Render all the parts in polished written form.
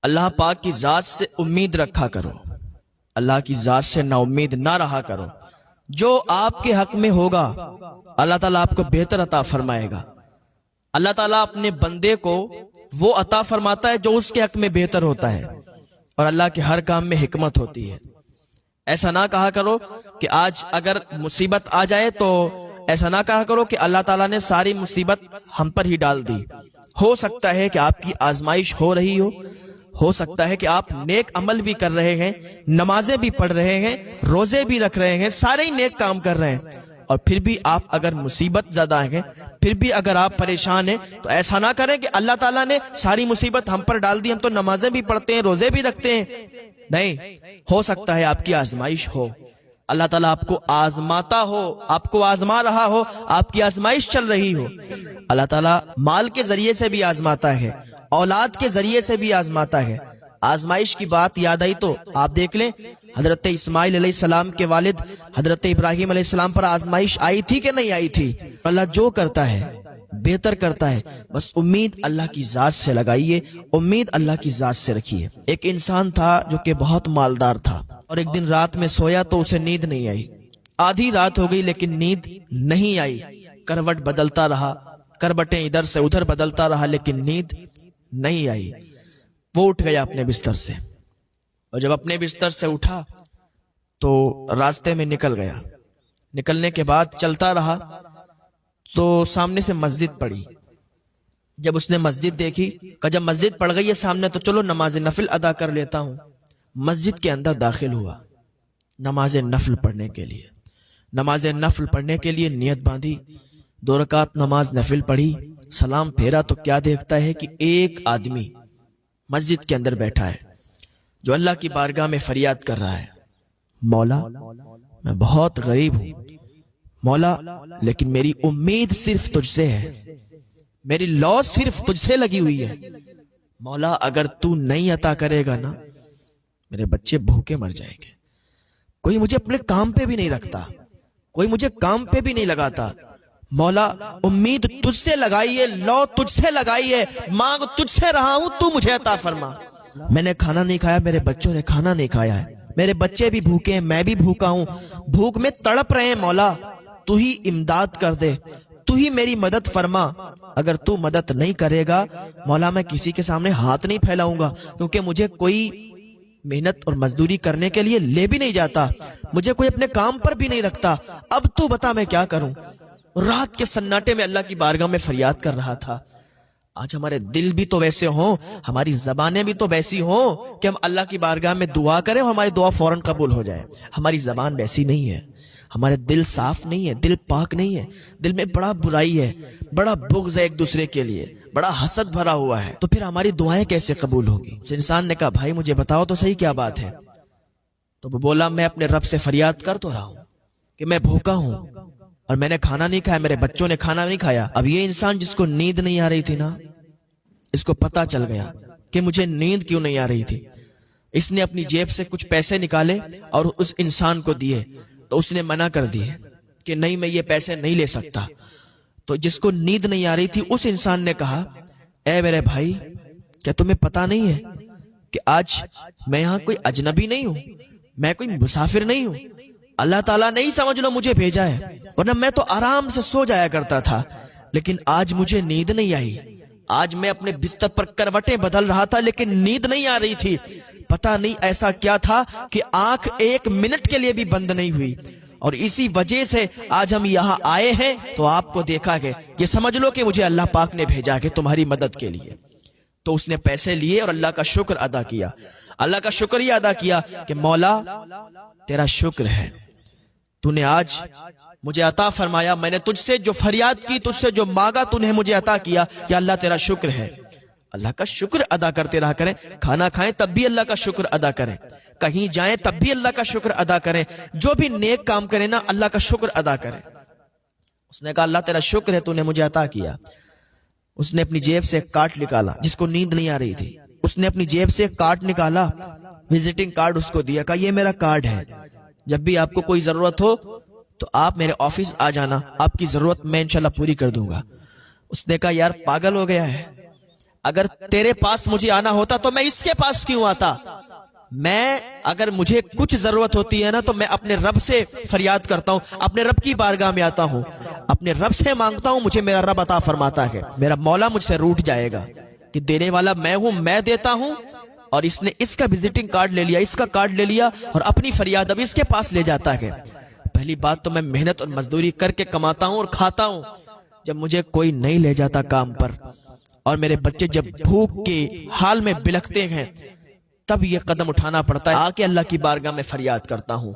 اللہ پاک کی ذات سے امید رکھا کرو، اللہ کی ذات سے نا امید نہ رہا کرو۔ جو آپ کے حق میں ہوگا اللہ تعالیٰ آپ کو بہتر عطا فرمائے گا۔ اللہ تعالیٰ اپنے بندے کو وہ عطا فرماتا ہے جو اس کے حق میں بہتر ہوتا ہے، اور اللہ کے ہر کام میں حکمت ہوتی ہے۔ ایسا نہ کہا کرو کہ آج اگر مصیبت آ جائے تو ایسا نہ کہا کرو کہ اللہ تعالیٰ نے ساری مصیبت ہم پر ہی ڈال دی۔ ہو سکتا ہے کہ آپ کی آزمائش ہو رہی ہو سکتا ہے کہ آپ نیک عمل بھی کر رہے ہیں، نمازیں بھی پڑھ رہے ہیں، روزے بھی رکھ رہے ہیں، سارے ہی نیک کام کر رہے ہیں، اور پھر بھی آپ اگر مصیبت زدہ ہیں، پھر بھی اگر آپ پریشان ہیں، تو ایسا نہ کریں کہ اللہ تعالیٰ نے ساری مصیبت ہم پر ڈال دی، ہم تو نمازیں بھی پڑھتے ہیں، روزے بھی رکھتے ہیں۔ نہیں، ہو سکتا ہے آپ کی آزمائش ہو، اللہ تعالیٰ آپ کو آزماتا ہو، آپ کو آزما رہا ہو، آپ کی آزمائش چل رہی ہو۔ اللہ تعالیٰ مال کے ذریعے سے بھی آزماتا ہے، اولاد کے ذریعے سے بھی آزماتا ہے۔ آزمائش کی بات یاد آئی تو آپ دیکھ لیں، حضرت اسماعیل علیہ السلام کے والد حضرت ابراہیم علیہ السلام پر آزمائش آئی تھی کہ نہیں آئی تھی؟ اللہ جو کرتا ہے بہتر کرتا ہے، بس امید اللہ کی ذات سے لگائیے، امید اللہ کی ذات سے رکھیے۔ ایک انسان تھا جو کہ بہت مالدار تھا، اور ایک دن رات میں سویا تو اسے نیند نہیں آئی۔ آدھی رات ہو گئی لیکن نیند نہیں آئی، کروٹ بدلتا رہا، کروٹیں ادھر سے ادھر بدلتا رہا، لیکن نیند نہیں آئی۔ وہ اٹھ گیا اپنے بستر سے، اور جب اپنے بستر سے اٹھا تو راستے میں نکل گیا۔ نکلنے کے بعد چلتا رہا تو سامنے سے مسجد پڑی۔ جب اس نے مسجد دیکھی، کہ جب مسجد پڑ گئی ہے سامنے تو چلو نماز نفل ادا کر لیتا ہوں۔ مسجد کے اندر داخل ہوا نماز نفل پڑھنے کے لیے۔ نماز نفل پڑھنے کے لیے نیت باندھی، 2 رکعت نماز نفل پڑھی، سلام پھیرا تو کیا دیکھتا ہے کہ ایک آدمی مسجد کے اندر بیٹھا ہے جو اللہ کی بارگاہ میں فریاد کر رہا ہے، مولا میں بہت غریب ہوں، مولا لیکن میری امید صرف تجھ سے ہے، میری لو صرف تجھ سے لگی ہوئی ہے، مولا اگر تو نہیں عطا کرے گا نا میرے بچے بھوکے مر جائیں گے۔ کوئی مجھے اپنے کام پہ بھی نہیں رکھتا، کوئی مجھے کام پہ بھی نہیں لگاتا، مولا امید تجھ سے لگائی ہے، لو تجھ سے لگائی ہے، مانگ تجھ سے رہا ہوں، تو مجھے عطا فرما۔ میں نے کھانا نہیں کھایا، میرے بچوں نے کھانا نہیں کھایا ہے، میرے بچے بھی بھوکے ہیں، میں بھی بھوکا ہوں، بھوک میں تڑپ رہے ہیں، مولا تو ہی امداد کر دے، تو ہی میری مدد فرما۔ اگر تو مدد نہیں کرے گا مولا میں کسی کے سامنے ہاتھ نہیں پھیلاؤں گا، کیونکہ مجھے کوئی محنت اور مزدوری کرنے کے لیے لے بھی نہیں جاتا، مجھے کوئی اپنے کام پر بھی نہیں رکھتا، اب تو بتا میں کیا کروں۔ رات کے سناٹے میں اللہ کی بارگاہ میں فریاد کر رہا تھا۔ آج ہمارے دل بھی تو ویسے ہوں، ہماری زبانیں بھی تو ویسی ہوں کہ ہم اللہ کی بارگاہ میں دعا کریں اور ہماری دعا فوراً قبول ہو جائے۔ ہماری زبان ویسی نہیں ہے، ہمارے دل صاف نہیں ہے، دل پاک نہیں ہے، دل میں بڑا برائی ہے، بڑا بغض ہے ایک دوسرے کے لیے، بڑا حسد بھرا ہوا ہے، تو پھر ہماری دعائیں کیسے قبول ہوں گی؟ اس انسان نے کہا بھائی مجھے بتاؤ تو صحیح کیا بات ہے؟ تو وہ بولا میں اپنے رب سے فریاد کر تو رہا ہوں کہ میں بھوکا ہوں اور میں نے کھانا نہیں کھایا، میرے بچوں نے کھانا نہیں کھایا۔ اب یہ انسان جس کو نیند نہیں آ رہی تھی نا، اس کو پتا چل گیا کہ مجھے نیند کیوں نہیں آ رہی تھی۔ اس نے اپنی جیب سے کچھ پیسے نکالے اور اس انسان کو دیے، تو اس نے منع کر دیے کہ نہیں میں یہ پیسے نہیں لے سکتا۔ تو جس کو نیند نہیں آ رہی تھی اس انسان نے کہا اے میرے بھائی کیا تمہیں پتا نہیں ہے کہ آج میں یہاں کوئی اجنبی نہیں ہوں، میں کوئی مسافر نہیں ہوں، اللہ تعالیٰ نے ہی سمجھ لو مجھے بھیجا ہے، ورنہ میں تو آرام سے سو جایا کرتا تھا، لیکن آج مجھے نیند نہیں آئی، آج میں اپنے بستر پر کروٹیں بدل رہا تھا لیکن نیند نہیں آ رہی تھی۔ پتا نہیں ایسا کیا تھا کہ آنکھ 1 منٹ کے لیے بھی بند نہیں ہوئی، اور اسی وجہ سے آج ہم یہاں آئے ہیں تو آپ کو دیکھا گیا، یہ سمجھ لو کہ مجھے اللہ پاک نے بھیجا کہ تمہاری مدد کے لیے۔ تو اس نے پیسے لیے اور اللہ کا شکر ادا کیا، اللہ کا شکریہ ادا کیا کہ مولا تیرا شکر ہے، تو نے آج مجھے عطا فرمایا، میں نے تجھ سے جو فریاد کی، تجھ سے جو مانگا تو نے مجھے عطا کیا، یا اللہ تیرا شکر ہے۔ اللہ کا شکر ادا کرتے رہا کریں، کھانا کھائیں تب بھی اللہ کا شکر ادا کریں، کہیں جائیں تب بھی اللہ کا شکر ادا کریں، جو بھی نیک کام کریں نا اللہ کا شکر ادا کریں۔ اس نے کہا اللہ تیرا شکر ہے تو نے مجھے عطا کیا۔ اس نے اپنی جیب سے ایک کارڈ نکالا، جس کو نیند نہیں آ رہی تھی، اس نے اپنی جیب سے ایک کارڈ نکالا، وزٹنگ کارڈ اس کو دیا، کہا یہ میرا کارڈ ہے، جب بھی آپ کو کوئی ضرورت ہو تو آپ میرے آفس آ جانا، آپ کی ضرورت میں انشاءاللہ پوری کر دوں گا۔ اس نے کہا یار پاگل ہو گیا ہے، اگر تیرے پاس مجھے آنا ہوتا تو میں اس کے پاس کیوں آتا؟ میں اگر مجھے کچھ ضرورت ہوتی ہے نا تو میں اپنے رب سے فریاد کرتا ہوں، اپنے رب کی بارگاہ میں آتا ہوں، اپنے رب سے مانگتا ہوں، مجھے میرا رب عطا فرماتا ہے۔ میرا مولا مجھ سے روٹھ جائے گا کہ دینے والا میں ہوں، میں دیتا ہوں، اور اس نے اس کا وزٹنگ کارڈ لے لیا، اس کا کارڈ لے لیا، اور اپنی فریاد اب اس کے پاس لے جاتا ہے۔ پہلی بات تو میں محنت اور مزدوری کر کے کماتا ہوں اور کھاتا ہوں، جب مجھے کوئی نہیں لے جاتا کام پر، اور میرے بچے جب بھوک کے حال میں بلکتے ہیں، تب یہ قدم اٹھانا پڑتا ہے، آ کے اللہ کی بارگاہ میں فریاد کرتا ہوں۔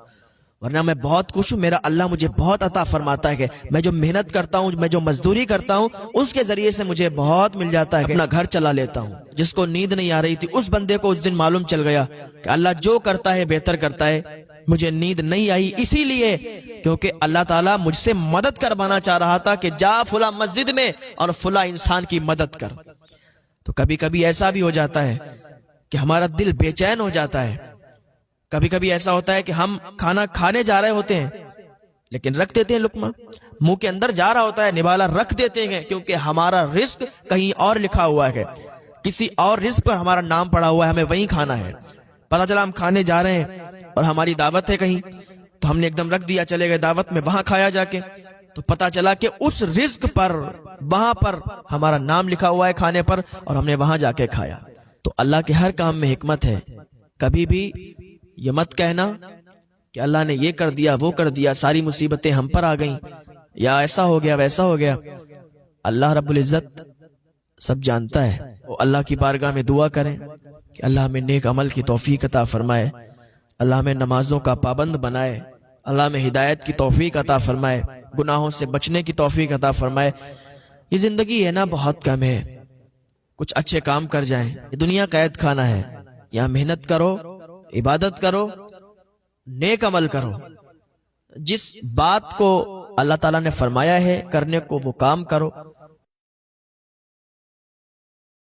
ورنہ میں بہت خوش ہوں، میرا اللہ مجھے بہت عطا فرماتا ہے، میں جو محنت کرتا ہوں، میں جو مزدوری کرتا ہوں، اس کے ذریعے سے مجھے بہت مل جاتا ہے، اپنا گھر چلا لیتا ہوں۔ جس کو نیند نہیں آ رہی تھی اس بندے کو اس دن معلوم چل گیا کہ اللہ جو کرتا ہے بہتر کرتا ہے۔ مجھے نیند نہیں آئی اسی لیے کیونکہ اللہ تعالیٰ مجھ سے مدد کروانا چاہ رہا تھا کہ جا فلاں مسجد میں اور فلاں انسان کی مدد کر۔ تو کبھی کبھی ایسا بھی ہو جاتا ہے کہ ہمارا دل بے چین ہو جاتا ہے، کبھی کبھی ایسا ہوتا ہے کہ ہم کھانا کھانے جا رہے ہوتے ہیں لیکن رکھ دیتے ہیں، لقمہ منہ کے اندر جا رہا ہوتا ہے، نوالا رکھ دیتے ہیں، کیونکہ ہمارا رزق کہیں اور لکھا ہوا ہے، کسی اور رزق پر ہمارا نام پڑا ہوا ہے، ہمیں وہیں کھانا ہے۔ پتہ چلا ہم کھانے جا رہے ہیں اور ہماری دعوت ہے کہیں، تو ہم نے ایک دم رکھ دیا، چلے گئے دعوت میں، وہاں کھایا جا کے، تو پتہ چلا کہ اس رزق پر وہاں پر ہمارا نام لکھا ہوا ہے کھانے پر، اور ہم نے وہاں جا کے کھایا۔ تو اللہ کے ہر کام میں حکمت ہے۔ کبھی بھی یہ مت کہنا کہ اللہ نے یہ کر دیا وہ کر دیا، ساری مصیبتیں ہم پر آ گئیں، یا ایسا ہو گیا ویسا ہو گیا۔ اللہ رب العزت سب جانتا ہے۔ وہ اللہ کی بارگاہ میں دعا کریں کہ اللہ ہمیں نیک عمل کی توفیق عطا فرمائے، اللہ ہمیں نمازوں کا پابند بنائے، اللہ ہمیں ہدایت کی توفیق عطا فرمائے، گناہوں سے بچنے کی توفیق عطا فرمائے۔ یہ زندگی ہے نا بہت کم ہے، کچھ اچھے کام کر جائیں، یہ دنیا قید خانہ ہے، یہاں محنت کرو، عبادت کرو، نیک عمل کرو، جس بات کو اللہ تعالیٰ نے فرمایا ہے کرنے کو وہ کام کرو۔